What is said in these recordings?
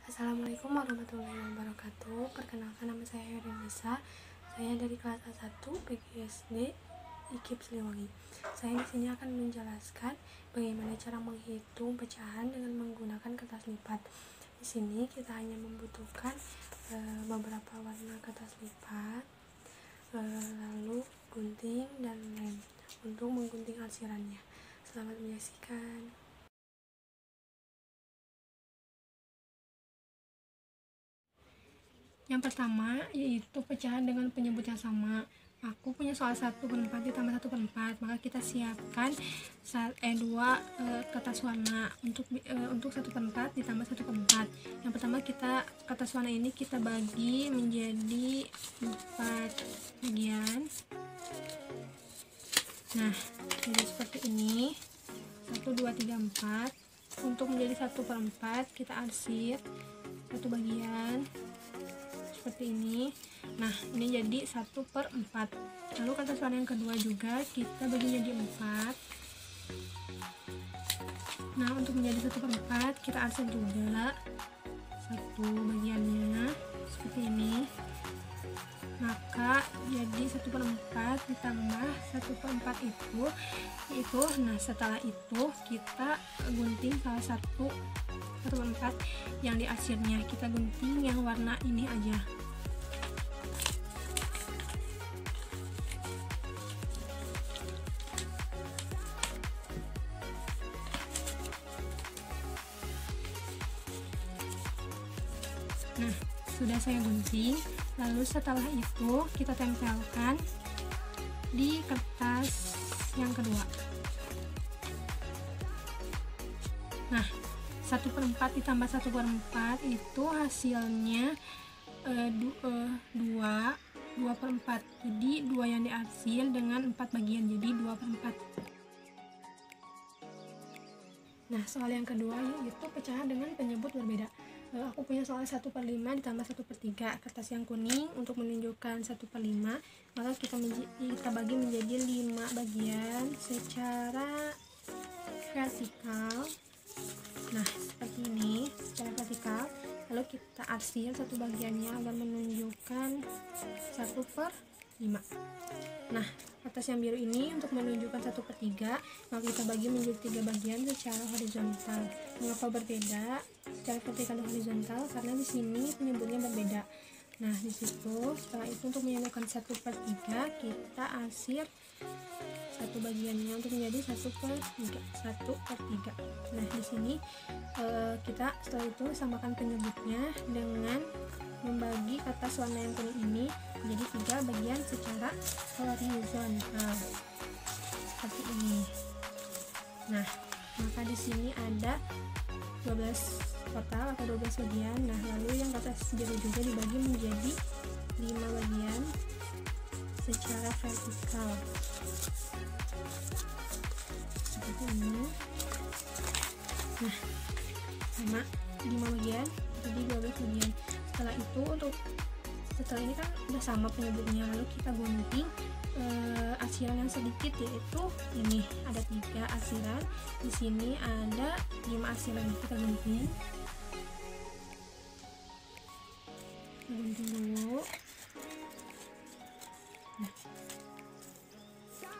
Assalamualaikum warahmatullahi wabarakatuh. Perkenalkan, nama saya Herenisa. Saya dari kelas A1 PGSD IKIP Siliwangi. Saya di sini akan menjelaskan bagaimana cara menghitung pecahan dengan menggunakan kertas lipat. Di sini kita hanya membutuhkan beberapa warna kertas lipat, lalu gunting dan lem untuk menggunting arsirannya. Selamat menyaksikan. Yang pertama yaitu pecahan dengan penyebut yang sama. Aku punya soal 1/4 ditambah 1/4, maka kita siapkan dua kertas warna untuk 1/4 ditambah 1/4. Yang pertama, kita kertas warna ini kita bagi menjadi 4 bagian. Nah, jadi seperti ini, 1 2 3 4. Untuk menjadi 1/4 kita arsir satu bagian seperti ini. Nah, ini jadi 1/4. Lalu kertas warna yang kedua juga kita bagi menjadi 4. Nah, untuk menjadi 1/4 kita arsir juga satu bagiannya seperti ini. Maka jadi 1/4 ditambah 1/4 itu nah, setelah itu kita gunting salah satu 1/4 yang diarsirnya. Kita gunting yang warna ini aja. Nah, sudah saya gunting. Lalu setelah itu kita tempelkan di kertas yang kedua. Nah, 1/4 ditambah 1/4 itu hasilnya 2/4. Jadi 2 yang diarsir dengan 4 bagian, jadi 2/4. Nah, soal yang kedua yaitu pecahan dengan penyebut berbeda. Aku punya soal 1/5 ditambah 1/3. Kertas yang kuning untuk menunjukkan 1/5, maka kita bagi menjadi 5 bagian secara vertikal. Nah, seperti ini secara vertikal. Lalu kita arsir satu bagiannya agar menunjukkan 1/5. Nah, kertas yang biru ini untuk menunjukkan 1/3, maka kita bagi menjadi 3 bagian secara horizontal. Mengapa berbeda secara vertikal dan horizontal? Karena di sini penyebutnya berbeda. Nah, di situ setelah itu untuk menyamakan 1/3 kita arsir satu bagiannya untuk menjadi 1/3. Nah, di sini kita setelah itu samakan penyebutnya dengan membagi kertas warna yang kuning ini menjadi 3 bagian secara horizontal seperti ini. Nah, maka di sini ada 12 kotak atau 12 bagian. Nah, lalu yang kertas biru juga dibagi menjadi 5 bagian secara vertikal seperti ini. Nah, sama 5 bagian jadi 12 bagian. Setelah ini kan udah sama penyebutnya, lalu kita gunting arsiran yang sedikit, yaitu ini ada 3 arsiran, di sini ada 5 arsiran. Kita gunting dulu. Nah,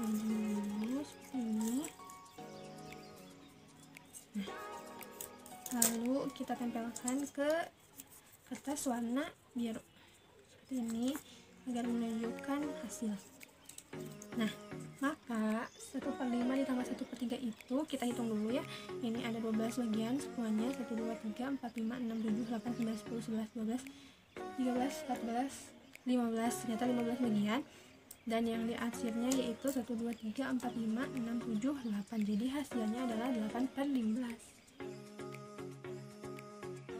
gunting dulu seperti ini. Nah, lalu kita tempelkan ke kertas warna biru seperti ini agar menunjukkan hasil. Nah, maka 1/5 ditambah 1/3 itu kita hitung dulu ya. Ini ada 12 bagian semuanya, 1 2 3 4 5 6 7 8 9 10 11 12 13 14 15, ternyata 15 bagian. Dan yang diarsirnya yaitu 1 2 3 4 5 6 7 8. Jadi hasilnya adalah 8/15.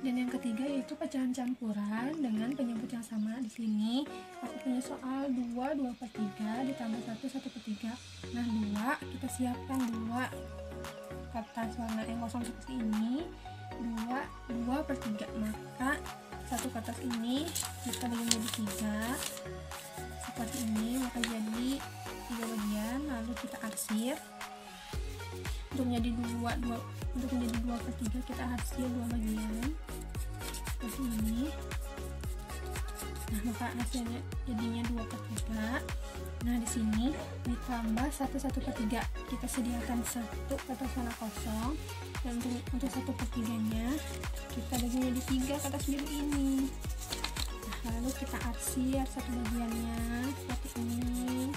Dan yang ketiga yaitu pecahan campuran dengan penyebut yang sama. Di sini aku punya soal 2/3 ditambah 1/3. Nah, 2 kita siapkan 2 kertas warna yang kosong seperti ini, 2/3. Maka satu kertas ini kita bagi menjadi 3 seperti ini, maka jadi 3 bagian. Lalu kita arsir untuk menjadi 2/3 kita arsir 2 bagian seperti ini. Nah, maka hasilnya jadinya 2/3. Nah, di sini ditambah 1/3. Kita sediakan 1 kertas warna kosong, dan untuk 1/3-nya kita bagi menjadi 3 kertas biru ini. Nah, lalu kita arsir satu bagiannya seperti ini.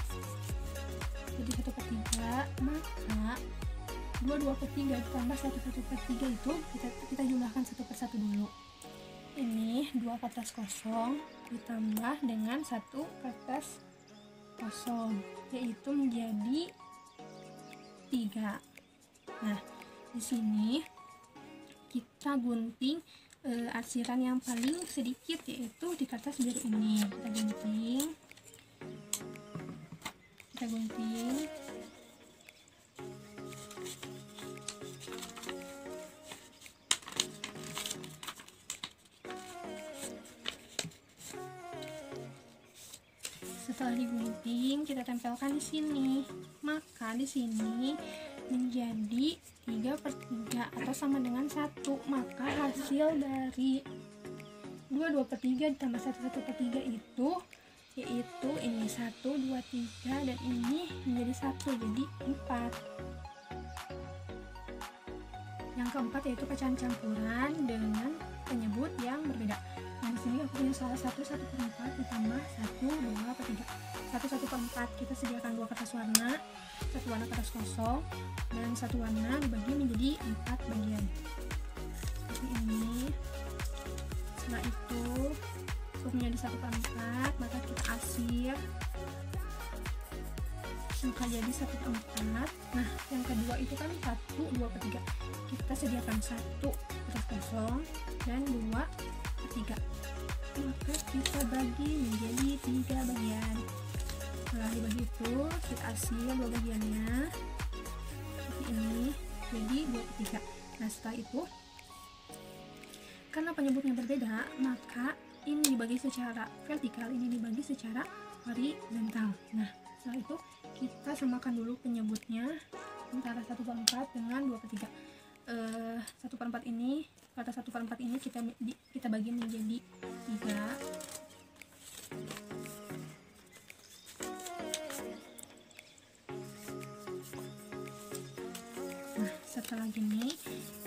Jadi 1/3, maka 2/3 ditambah 1/3 itu kita jumlahkan 1/1 dulu. Ini 2 kertas kosong ditambah dengan 1 kertas kosong, yaitu menjadi 3. Nah, di sini kita gunting arsiran yang paling sedikit, yaitu di kertas biru ini. Kita gunting. Setelah digunting, kita tempelkan di sini. Maka di sini menjadi 3/3 atau sama dengan 1. Maka hasil dari 2/3 ditambah 1/3 itu yaitu ini 1, 2, 3, dan ini menjadi 1, jadi 4. Yang keempat yaitu pecahan campuran dengan penyebut yang berbeda. Nah, di sini aku punya salah 1/4 ditambah 1, 2/3. 1/4 kita sediakan 2 kertas warna, 1 warna kertas kosong, dan 1 warna dibagi menjadi 4 bagian seperti ini. Setelah itu cukup menjadi 1/4, maka kita arsir maka jadi 1/4. Nah, yang kedua itu kan 1, 2/3. Kita sediakan 1 kertas kosong dan 2/3. Maka kita bagi menjadi 3 bagian. Setelah dibagi itu kita arsir 2 bagiannya seperti ini, jadi 2/3. Nah, setelah itu karena penyebutnya berbeda, maka ini dibagi secara vertikal, ini dibagi secara horizontal. Nah, setelah itu kita samakan dulu penyebutnya antara 1/4 dengan 2/3. 1/4 ini, kata 1/4 ini kita bagi menjadi 3. Nah, setelah gini,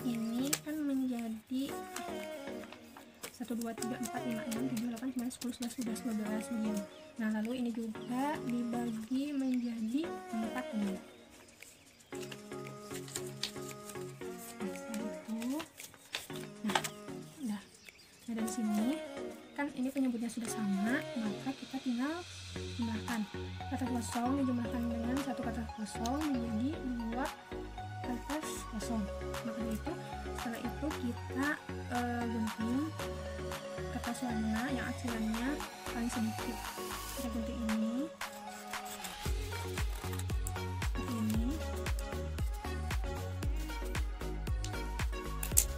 ini kan menjadi 1, 2, 3, 4, 5, 6, 7, 8, 9, 10, 11, 12 begini. Nah, lalu ini juga dibagi menjadi 4 bagian. Nah, dari sini kan ini penyebutnya sudah sama, maka kita tinggal jumlahkan kertas kosong dijumlahkan dengan 1 kertas kosong menjadi 2 kertas kosong. Maka itu setelah itu kita gunting kertas warna yang arsirannya paling sedikit. Kita gunting ini seperti ini.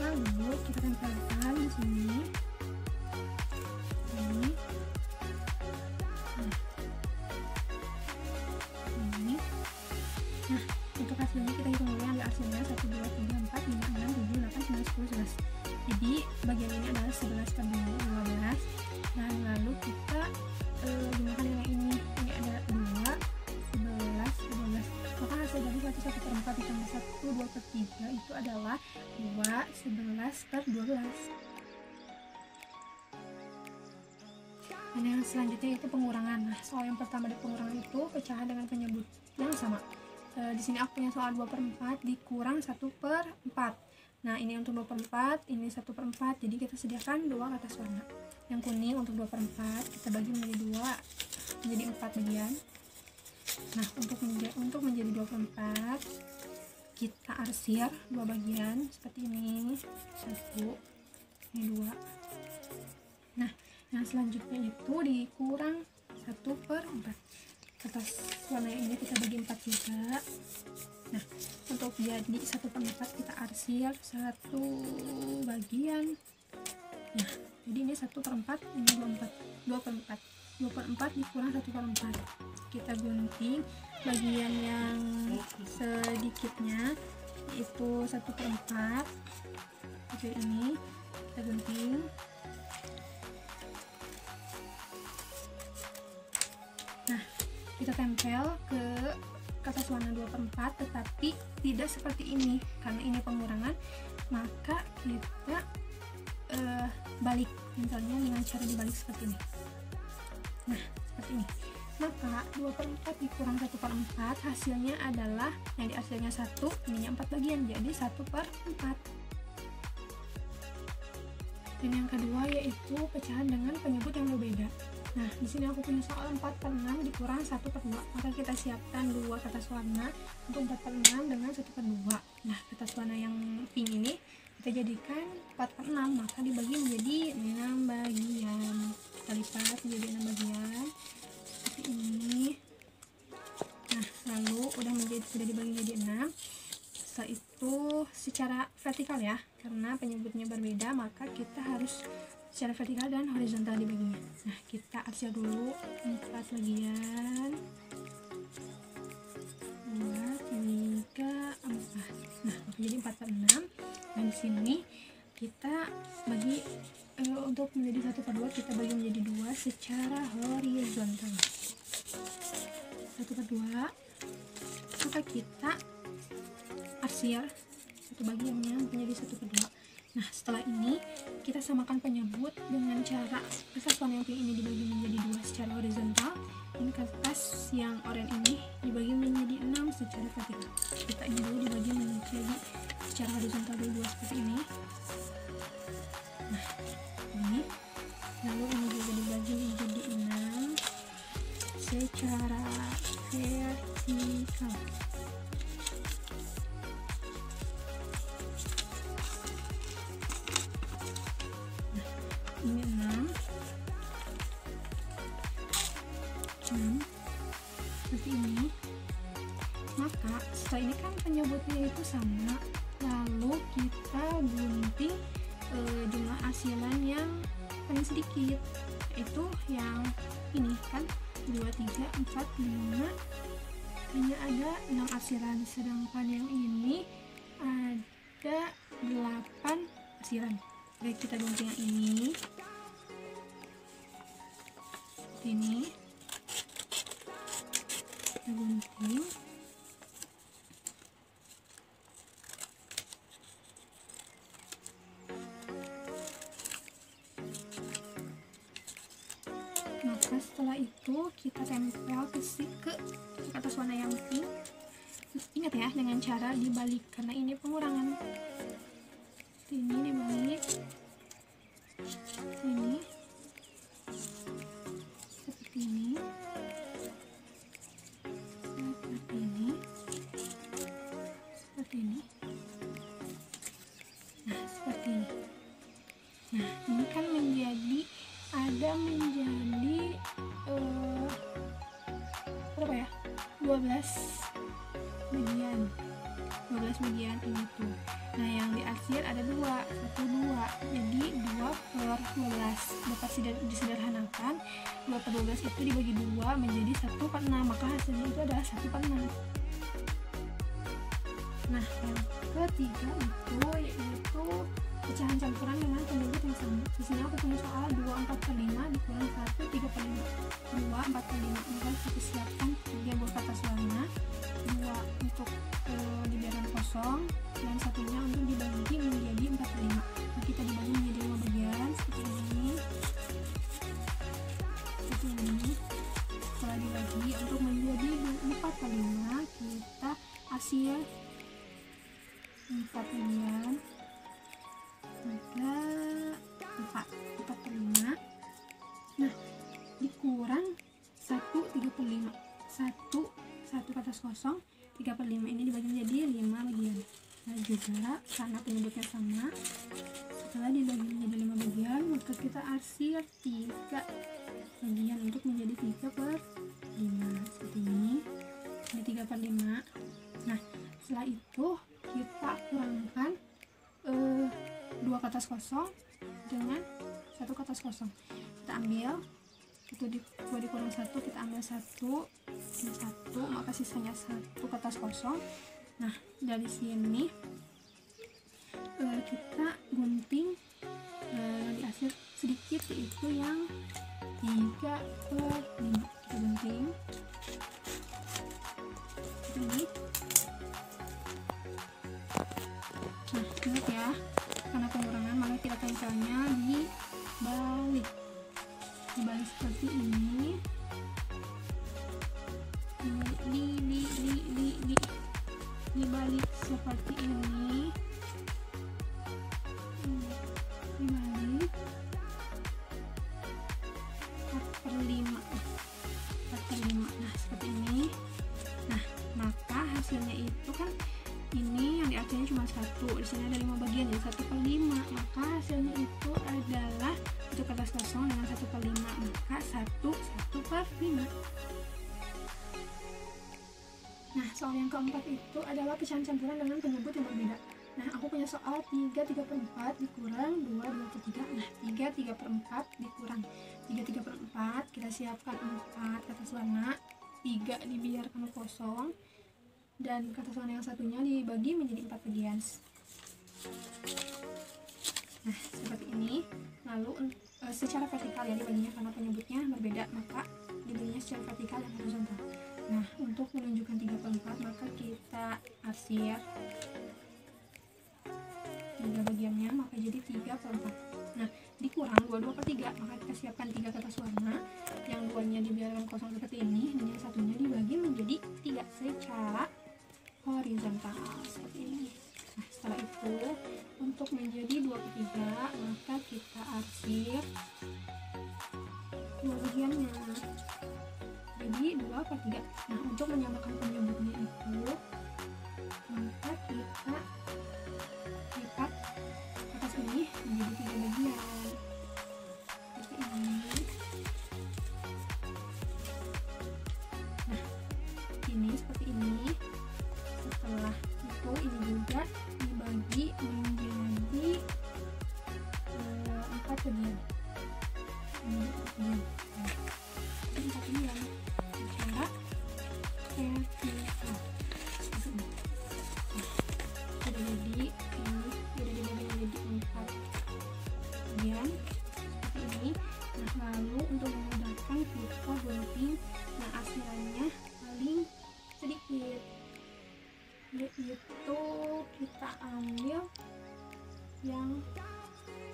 Lalu kita tempelkan di sini. Ini. Ini. Nah, untuk hasilnya kita hitung dulu yang di arsirannya 1, 2, 3, 4, 5, 6, 7, 8, 9, 10, 11. Jadi bagian ini adalah 11/12. Nah, lalu kita gunakan nilai ini ada 2, 11, 12. Maka hasil dari 1/4 ditambah 1, 2/3 itu adalah 2, 11/12. Dan yang selanjutnya itu pengurangan. Nah, soal yang pertama di pengurangan itu pecahan dengan penyebut yang sama. Di sini aku punya soal 2/4 dikurang 1/4. Nah, ini untuk 2/4, ini 1/4, jadi kita sediakan 2 kertas warna. Yang kuning untuk 2/4 kita bagi menjadi 2, menjadi 4 bagian. Nah, untuk menjadi 2/4 kita arsir 2 bagian seperti ini, 1, ini 2. Nah, yang selanjutnya itu dikurang 1/4. Kertas warna ini kita bagi 4 juga. Nah, untuk jadi 1/4 kita arsir 1 bagian. Nah, jadi ini 1/4, ini 2/4. 2/4 dikurang 1/4. Kita gunting bagian yang sedikitnya, yaitu 1/4. Jadi ini kita gunting kita tempel ke kertas warna 2/4, tetapi tidak seperti ini karena ini pengurangan, maka kita balik tempelnya dengan cara dibalik seperti ini. Nah, seperti ini. Maka 2/4 dikurang 1/4 hasilnya adalah yang di hasilnya 1, ininya 4 bagian, jadi 1/4. Dan yang kedua yaitu pecahan dengan penyebut yang berbeda. Nah, di sini aku punya soal 4/6 dikurang 1/2. Maka kita siapkan 2 kertas warna untuk 4/6 dengan 1/2. Nah, kertas warna yang pink ini kita jadikan 4/6, maka dibagi menjadi 6 bagian. Kita lipat menjadi 6 bagian seperti ini. Nah, lalu sudah dibagi menjadi 6. Setelah itu secara vertikal ya, karena penyebutnya berbeda, maka kita harus secara vertikal dan horizontal dibaginya. Nah, kita arsir dulu 4 bagian, 2, 3, 4. Nah, jadi 4/6. Dan di sini kita bagi untuk menjadi 1/2 kita bagi menjadi 2 secara horizontal. 1/2, maka kita arsir satu bagiannya menjadi 1/2. Nah, setelah ini kita samakan penyebut dengan cara kertas warna yang pink ini dibagi menjadi 2 secara horizontal, dan kertas yang oranye ini dibagi menjadi 6 secara vertikal. Kita ini dulu dibagi menjadi secara horizontal dulu seperti ini. Nah, ini lalu ini juga dibagi menjadi 6 secara vertikal. Ini 6 seperti ini. Maka setelah ini kan penyebutnya itu sama, lalu kita gunting jumlah asilan yang paling sedikit, itu yang ini kan 2, 3, 4, 5, hanya ada 6 asilan, sedangkan yang ini ada 8 asilan. Baik, kita gunting yang ini seperti ini, kita gunting. Maka setelah itu kita tempel ke kertas warna yang pink. Ingat ya, dengan cara dibalik karena ini pengurangan. Ini dibalik, ini seperti ini, seperti ini, seperti ini. Nah, seperti ini. Nah, ini kan menjadi berapa ya? 12 bagian. 12 bagian ini tuh. Nah, yang diarsir ada 2, 1, 2. Jadi 2/12. Dapat disederhanakan, 2/12 itu dibagi 2 menjadi 1/6, maka hasilnya itu adalah 1/6. Nah, yang ketiga itu yaitu pecahan campuran dengan penyebut yang sama. Di sini aku punya soal 2/4/5 dikurang 1, 3/5. 2/4/5. Maka kita siapkan 3 buah kertas warna, 2 untuk dibiarkan kosong, dan satunya untuk dibagi menjadi 4/5. Nah, kita dibagi menjadi 5 bagian seperti ini. Seperti ini. Setelah dibagi untuk menjadi 4/5, kita arsir 4 bagian. Maka 4/5. Nah, dikurang 1, 3/5. 1 kertas kosong, 3/5 ini dibagi menjadi 5 bagian. Nah, juga karena penyebutnya sama, setelah dibagi menjadi 5 bagian, maka kita arsir 3 bagian untuk menjadi 3/5 seperti ini. Ini 3/5. Nah, setelah itu kita kurangkan 2 kertas kosong dengan 1 kertas kosong. Kita ambil itu 2 dikurang 1, kita ambil 1, ini 1, maka sisanya 1 kertas kosong. Nah, dari sini kita gunting diarsir sedikit, yaitu yang 3/5. Kita gunting Ingat ya, karena pengurangan maka kita tempelnya dibalik seperti ini. Dibalik seperti ini, dibalik 4/5. Nah seperti ini. Nah maka hasilnya itu kan ini yang di akhirnya cuma 1, di sini ada 5 bagian jadi 1/5, maka hasilnya itu adalah untuk kertas kosong dengan 1/5, maka 1/5. Nah, soal yang keempat itu adalah pecahan campuran dengan penyebut yang berbeda. Nah, aku punya soal 3/3/4 dikurang 2/3. Nah, 3/3/4 dikurang 3/3/4, kita siapkan 4 kertas warna, 3 dibiarkan kosong, dan kertas warna yang satunya dibagi menjadi 4 bagian. Nah, seperti ini. Lalu secara vertikal ya dibaginya karena penyebutnya berbeda, maka dibaginya secara vertikal dan horizontal. Nah, untuk menunjukkan 3/4 maka kita arsir 3 bagiannya, maka jadi 3/4. Nah, dikurang 2/3, maka kita siapkan 3 kertas warna, yang 2-nya dibiarkan kosong seperti ini, dan yang satunya dibagi menjadi 3 secara horizontal seperti ini. Nah, setelah itu untuk menjadi 2/3 maka kita arsir 2 bagiannya jadi 2/3. Nah, untuk menyamakan penyebutnya itu maka kita lipat kertas ini menjadi 3 bagian seperti ini. Nah, ini seperti ini. Setelah itu ini juga dibagi menjadi 4 bagian. Ini 4 bagian. Nah, 4 bagian secara vertikal. Sudah jadi ini sudah dibagi menjadi 4 bagian seperti ini. Nah, lalu untuk memudahkan kita gunting yang arsirannya paling sedikit, yaitu kita ambil yang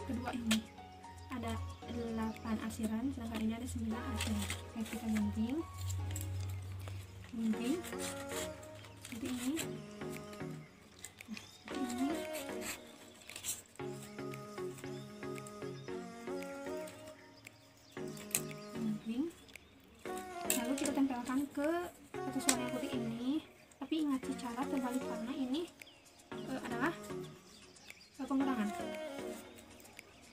kedua ini. Ada 8 arsiran, sedangkan ini ada 9 arsiran. Oke, kita gunting seperti ini. Nah, seperti ini. Gunting. Lalu kita tempelkan ke kertas warna yang putih ini. Tapi ingat cara terbalik karena ini adalah pengurangan.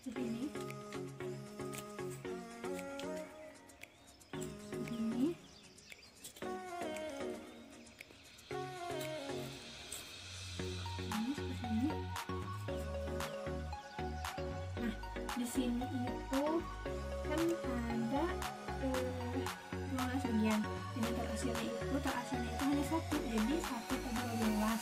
Seperti ini. Seperti ini. Seperti ini. Nah, di sini itu kan ada 12 bagian. Jadi terhasilnya itu hanya 1, jadi 1/12.